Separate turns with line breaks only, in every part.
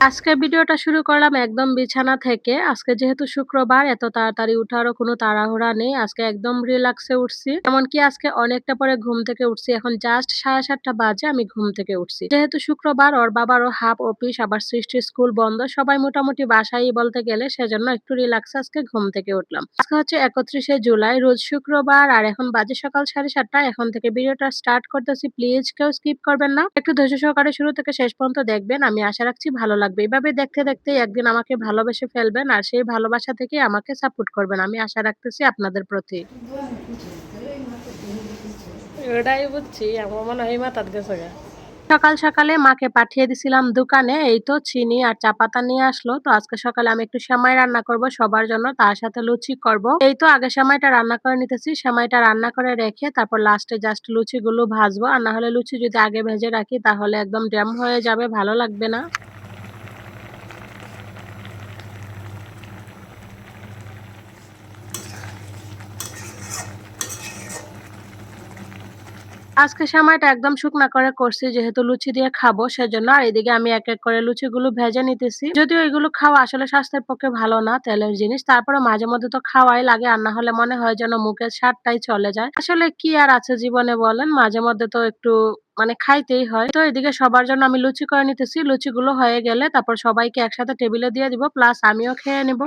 আজকের ভিডিওটা শুরু করলাম একদম বিছানা থেকে। আজকে যেহেতু শুক্রবার এত তাড়াতাড়ি উঠারও কোনো তাড়াহুড়া নেই। আজকে একদম রিল্যাক্সে উঠছি। এমনকি আজকে অনেকটা পরে ঘুম থেকে উঠছি। এখন জাস্ট 7:30 বাজে আমি ঘুম থেকে উঠছি। যেহেতু শুক্রবার ওর বাবারও হাফ অফিস আবার সৃষ্টির স্কুল বন্ধ। সবাই মোটামুটি বাসায়ই বলতে গেলে সেজন্য একটু রিল্যাক্সে আজকে ঘুম থেকে উঠলাম। আজকে হচ্ছে 31শে জুলাই রোজ শুক্রবার আর এখন বাজে সকাল 7:30। এখন থেকে ভিডিওটা স্টার্ট করতেছি। প্লিজ কেউ স্কিপ করবেন না। একটু ধৈর্য সহকারে শুরু থেকে শেষ পর্যন্ত দেখবেন। আমি আশা রাখছি ভালো লাগবে। এভাবে দেখতে, দেখতে একদিন আমাকে ভালোবেসে ফেলবেন আর সেই ভালোবাসা থেকে আমাকে সাপোর্ট করবেন। আমি আশা রাখতেছি আপনাদের প্রতি। ওটাই বুঝছি, আমার মনে হয় মাথার গেছে গা। সকাল সকালে মাকে পাঠিয়ে দিছিলাম দোকানে। এই তো চিনি আর চা পাতা নিয়ে আসলো। তো আজকে সকালে আমি একটু সেমাই রান্না করব সবার জন্য। তার সাথে লুচি করব। এই তো আগে সেমাইটা রান্না করে নিতেছি। সেমাইটা রান্না করে রেখে তারপর লাস্টে জাস্ট লুচিগুলো ভাজবো। আর না হলে লুচি যদি আগে ভেজে রাখি তাহলে একদম ড্যাম হয়ে যাবে, ভালো লাগবে না। আজকে সেমাইটা একদম শুকনা করে করছি যেহেতু লুচি দিয়ে খাবো সেজন্য। আর এদিকে আমি এক, এক করে লুচিগুলো ভেজে নিতেছি। যদিও এগুলো খাওয়া আসলে স্বাস্থ্যের পক্ষে ভালো না, তেলের জিনিস। তারপরেও মাঝে মধ্যে তো খাওয়াই লাগে। আর না হলে মনে হয় যেন মুখের স্বাদটাই চলে যায়। আসলে কি আর আছে জীবনে বলেন? মাঝে মধ্যে তো একটু মানে খাইতেই হয়। তো এদিকে সবার জন্য আমি লুচি করে নিতেছি। লুচিগুলো হয়ে গেলে তারপর সবাইকে একসাথে টেবিলে দিয়ে দিব। প্লাস আমিও খেয়ে নিব।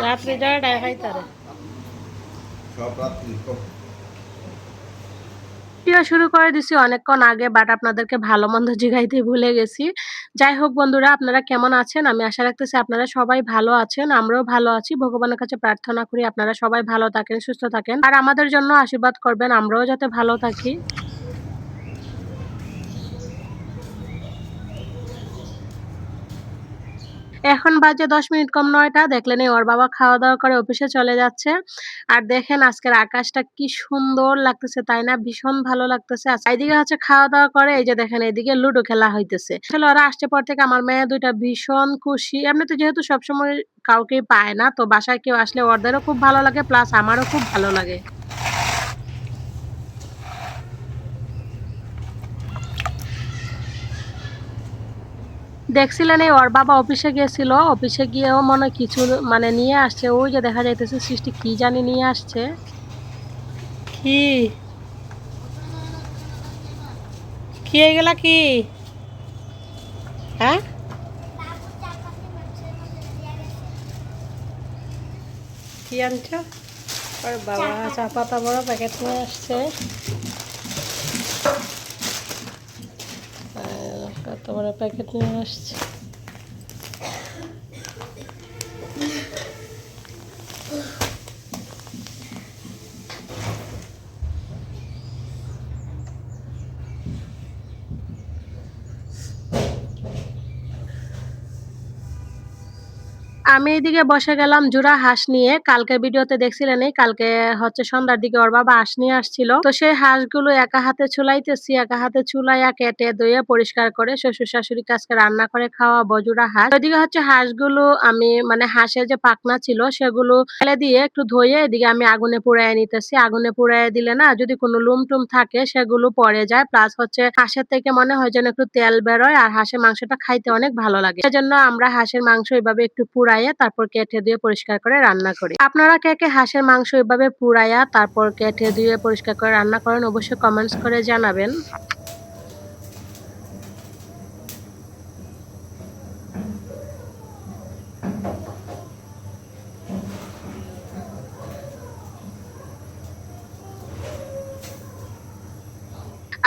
রাত্রে যাওয়াটা খাইতারে ভিডিও শুরু করে দিছি অনেকক্ষণ আগে, বাট আপনাদেরকে ভালো মন্দ জিগাইতে ভুলে গেছি। যাই হোক বন্ধুরা, আপনারা কেমন আছেন? আমি আশা রাখতেছি আপনারা সবাই ভালো আছেন। আমরাও ভালো আছি। ভগবানের কাছে প্রার্থনা করি আপনারা সবাই ভালো থাকেন, সুস্থ থাকেন। আর আমাদের জন্য আশীর্বাদ করবেন আমরাও যাতে ভালো থাকি। এখন বাজে ১০ মিনিট কম ৯টা। দেখলেনই ওর বাবা খাওয়া-দাওয়া করে অফিসে চলে যাচ্ছে। আর দেখেন আজকের আকাশটা কি সুন্দর লাগতেছে, তাই না? ভীষণ ভালো লাগতেছে। এদিকে হচ্ছে খাওয়া-দাওয়া করে এই যে দেখেন এদিকে লুডো খেলা হইতেছে। আসলে ওরা আসছে পর থেকে আমার মেয়ে ২ টা ভীষণ খুশি। এমনিতে যেহেতু সবসময় কাউকেই পায় না, তো বাসায় কেউ আসলে ওদেরও খুব ভালো লাগে প্লাস আমারও খুব ভালো লাগে। দেখছিলেন এই ওর বাবা অফিসে গিয়েছিল। অফিসে গিয়েও মনে হয় কিছু মানে নিয়ে আসছে। ওই যে দেখা যাইতেছে সৃষ্টি কি জানি নিয়ে আসছে। কি? কি এগুলা কি? হ্যাঁ? কি আনছো? ওরে বাবা, চা পাতা বড় প্যাকেট নিয়ে আসছে। কত বড় প্যাকেট নিয়ে আসছে। আমি এদিকে বসে গেলাম জোড়া হাঁস নিয়ে। কালকের ভিডিওতে দেখছিলেনই, কালকে হচ্ছে সন্ধ্যার দিকে ওর বাবা হাঁস নিয়ে আসছিল। তো সেই হাঁসগুলো একা হাতে চুলাইতেছি, একা হাতে চুলাইয়া কেটে ধুয়ে পরিষ্কার করে শ্বশুর-শাশুড়িকে আজকে রান্না করে খাওয়াবো জোড়া হাঁস। ওইদিকে হচ্ছে হাঁসগুলো আমি মানে হাঁসের যে পাখনা ছিল সেগুলো ফেলে দিয়ে একটু ধুয়ে এদিকে আমি আগুনে পুড়াইয়া নিতেছি। আগুনে পুড়াইয়া দিলে না যদি কোনো লুম-টুম থাকে সেগুলো পড়ে যায়। প্লাস হচ্ছে হাঁসের থেকে মনে হয় যেন একটু তেল বেরোয় আর হাঁসের মাংসটা খাইতে অনেক ভালো লাগে। সেজন্য আমরা হাঁসের মাংস এভাবে একটু পুড়াইয়া তারপর কেটে ধুয়ে পরিষ্কার করে রান্না করি। আপনারা কে, কে হাঁসের মাংস এভাবে পুড়াইয়া তারপর কেটে ধুয়ে পরিষ্কার করে রান্না করেন অবশ্যই কমেন্টস করে জানাবেন।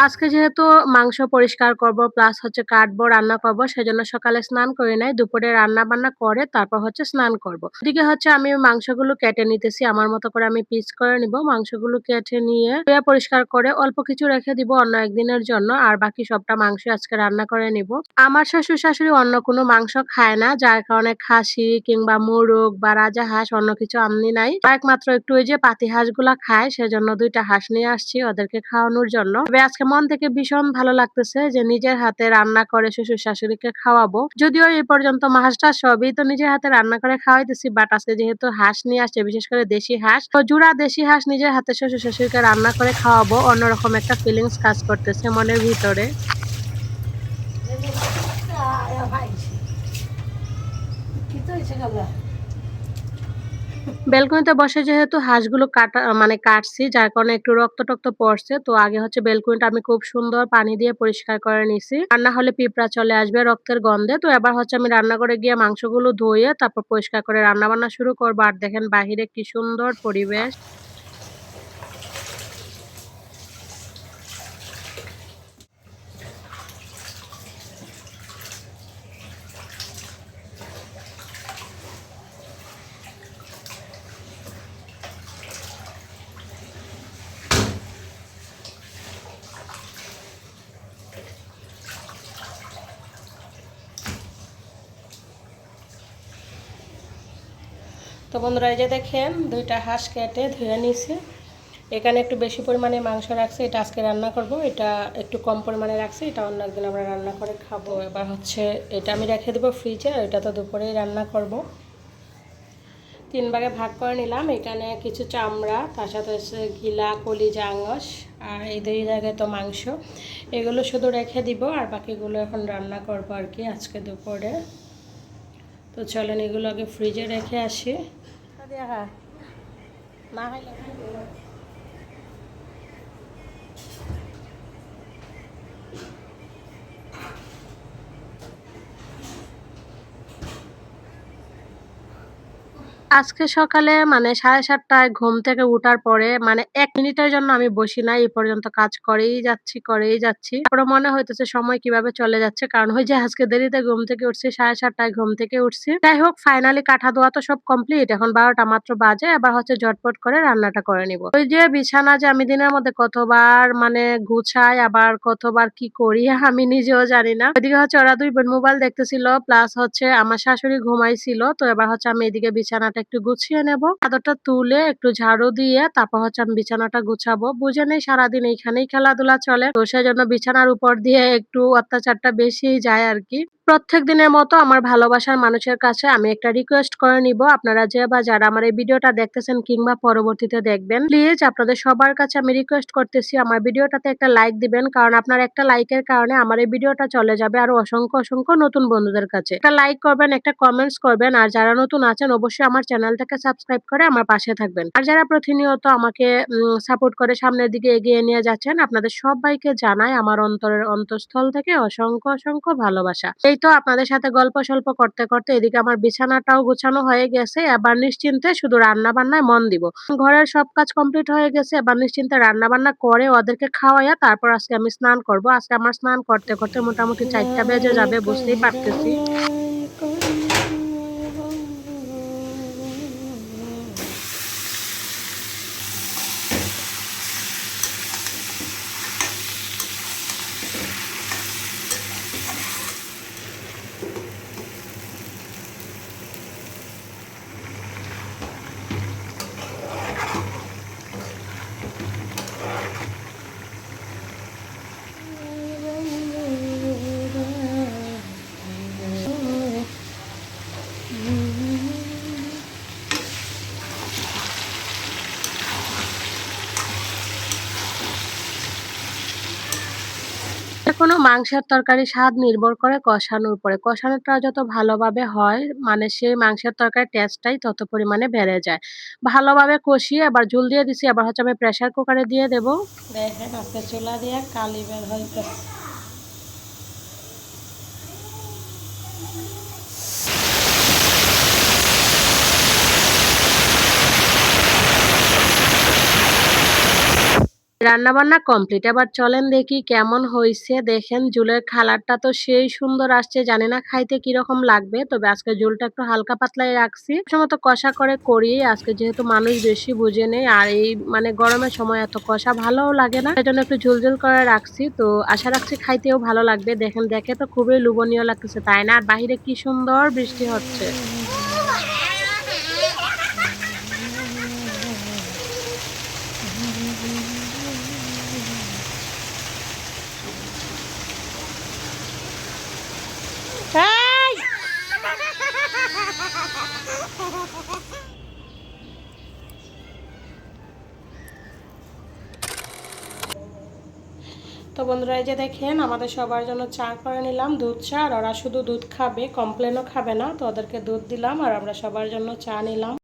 আজকে যেহেতু মাংস পরিষ্কার করব প্লাস হচ্ছে কাটবো, রান্না করব সেজন্য সকালে স্নান করি নাই। দুপুরে রান্না-বান্না করে তারপর হচ্ছে স্নান করব। এদিকে হচ্ছে আমি মাংসগুলো কেটে নিতেছি। আমার মতো করে আমি পিস করে নিব। মাংসগুলো কেটে নিয়ে ধুয়ে পরিষ্কার করে অল্প কিছু রেখে দিব অন্য একদিনের জন্য। আর বাকি সবটা মাংসই আজকে রান্না করে নিব। আমার শ্বশুর-শাশুড়ি অন্য কোনো মাংস খায় না। যার কারণে খাসি কিংবা মোরগ বা রাজাহাঁস অন্য কিছু আমনি নাই। একমাত্র একটু ওই যে পাতি হাঁসগুলা খায় সেজন্য ২ টা হাঁস নিয়ে আসছি ওদেরকে খাওয়ানোর জন্য। তবে আজকে মন থেকে ভীষণ ভালো লাগতেছে যে নিজের হাতে রান্না করে শ্বশুর শাশুড়িকে খাওয়াবো। যদিও এই পর্যন্ত মাছ-টাছ সবই তো নিজের হাতে রান্না করে খাওয়াইতেছি। বাট আজকে যেহেতু হাঁস নিয়ে আসছে, বিশেষ করে দেশি হাঁস। তো জুড়া দেশি হাঁস নিজের হাতে শ্বশুর শাশুড়িকে রান্না করে খাওয়াবো। অন্যরকম একটা ফিলিংস কাজ করতেছে মনের ভিতরে। বেলকনিতে বসে যেহেতু হাঁসগুলো কাটা মানে কাটছি, যার কারণে একটু রক্ত-টক্ত পড়ছে। তো আগে হচ্ছে বেলকনিটা আমি খুব সুন্দর পানি দিয়ে পরিষ্কার করে নিছি। আর না হলে পিঁপড়া চলে আসবে রক্তের গন্ধে। তো এবার হচ্ছে আমি রান্নাঘরে গিয়ে মাংসগুলো ধুয়ে তারপর পরিষ্কার করে রান্নাবান্না শুরু করব। আর দেখেন বাহিরে কি সুন্দর পরিবেশ। তো বন্ধুরা এই যে দেখেন 2টা হাঁস কেটে ধুয়ে নিয়েছি। এখানে একটু বেশি পরিমাণে মাংস রাখছি, এটা আজকে রান্না করব। এটা একটু কম পরিমাণে রাখছি, এটা অন্য একদিন আমরা রান্না করে খাবো। এবার হচ্ছে এটা আমি রেখে দেবো ফ্রিজে, এটা তো দুপুরেই রান্না করব। 3 ভাগে ভাগ করে নিলাম। এখানে কিছু চামড়া, তার সাথে হচ্ছে গিলা, কলিজা, আঙস, আর এই 2 জায়গায় তো মাংস। এগুলো শুধু রেখে দিব আর বাকিগুলো এখন রান্না করব আর কি আজকে দুপুরে। তো চলেন এগুলো আগে ফ্রিজে রেখে আসি। না আজকে সকালে মানে 7:30টায় ঘুম থেকে উঠার পরে মানে ১ মিনিটের জন্য আমি বসি নাই। এই পর্যন্ত কাজ করেই যাচ্ছি। তারপরে মনে হইতেছে সময় কিভাবে চলে যাচ্ছে। কারণ ওই যে আজকে দেরিতে ঘুম থেকে উঠছি, 7:30টায় ঘুম থেকে উঠছি। যাই হোক ফাইনালি কাঁথা ধোয়া তো সব কমপ্লিট। এখন 12টা মাত্র বাজে। এবার হচ্ছে ঝটপট করে রান্নাটা করে নিব। ওই যে বিছানা যে আমি দিনের মধ্যে কতবার মানে গুছাই আবার কতবার কি করি আমি নিজেও জানি না। ওইদিকে হচ্ছে ওরা 2 বোন মোবাইল দেখতেছিল প্লাস হচ্ছে আমার শাশুড়ি ঘুমাইছিল। তো এবার হচ্ছে আমি এদিকে বিছানাটা একটু গুছিয়ে নেব। চাদরটা তুলে একটু ঝাড়ু দিয়ে তারপর হচ্ছে আমি বিছানাটা গুছাবো। বুঝেনই সারাদিন এইখানেই খেলাধুলা চলে। তো সেজন্য বিছানার উপর দিয়ে একটু অত্যাচারটা বেশিই যায় আরকি। প্রত্যেক দিনের মতো আমার ভালোবাসার মানুষের কাছে আমি একটা রিকোয়েস্ট করে নিব। আপনারা যে বা যারা আমার এই ভিডিওটা দেখতেছেন কিংবা পরবর্তীতে দেখবেন, প্লিজ আপনাদের সবার কাছে আমি রিকোয়েস্ট করতেছি আমার ভিডিওটাতে একটা লাইক দিবেন। কারণ আপনার একটা লাইকের কারণে আমার এই ভিডিওটা চলে যাবে আরো অসংখ্য নতুন বন্ধুদের কাছে। একটা লাইক করবেন, একটা কমেন্টস করবেন। আর যারা নতুন আছেন অবশ্যই আমার চ্যানেলটাকে সাবস্ক্রাইব করে আমার পাশে থাকবেন। আর যারা প্রতিনিয়ত আমাকে সাপোর্ট করে সামনের দিকে এগিয়ে নিয়ে যাচ্ছেন, আপনাদের সবাইকে জানাই আমার অন্তরের অন্তঃস্থল থেকে অসংখ্য ভালোবাসা। এই তো আপনাদের সাথে গল্প-সল্প করতে এদিকে আমার বিছানাটাও গুছানো হয়ে গেছে। এবার নিশ্চিন্তে শুধু রান্না-বান্নায় মন দিব। ঘরের সব কাজ কমপ্লিট হয়ে গেছে। এবার নিশ্চিন্তে রান্না-বান্না করে ওদেরকে খাওয়াইয়া তারপর আজকে আমি স্নান করব। আজকে আমার স্নান করতে মোটামুটি 4টা বেজে যাবে বুঝতেই পারতেছি। যেকোনো মাংসের তরকারির স্বাদ নির্ভর করে কষানোর উপরে। কষানোটা যত ভালোভাবে হয় মানে সেই মাংসের তরকারির টেস্টটাই তত পরিমাণে বেড়ে যায়। ভালোভাবে কষিয়ে আবার ঝোল দিয়ে দিছি। আবার হচ্ছে আমি প্রেসার কুকারে দিয়ে দেব। দেখেন আজকে চুলা দিয়ে কালি বের হইতেছে। রান্নাবান্না কমপ্লিট। এবার চলেন দেখি কেমন হইছে। দেখেন ঝোলের কালারটা তো সেই সুন্দর আসছে। জানি না খাইতে কিরকম লাগবে। তবে আজকে ঝোলটা একটু হালকা পাতলাই রাখছি। সবসময় কষা করে করি। আজকে যেহেতু মানুষ বেশি বুঝে নেই আর এই মানে গরমের সময় এত কষা ভালোও লাগে না। সেজন্য একটু ঝোল করে রাখছি। তো আশা রাখছি খাইতেও ভালো লাগবে। দেখেন দেখে তো খুবই লোভনীয় লাগতেছে, তাই না? আর বাহিরে কি সুন্দর বৃষ্টি হচ্ছে। তো বন্ধুরা এই যে দেখেন আমাদের সবার জন্য চা করে নিলাম, দুধ চা। আর ওরা শুধু দুধ খাবে, কমপ্লেনও খাবে না, তো ওদেরকে দুধ দিলাম আর আমরা সবার জন্য চা নিলাম।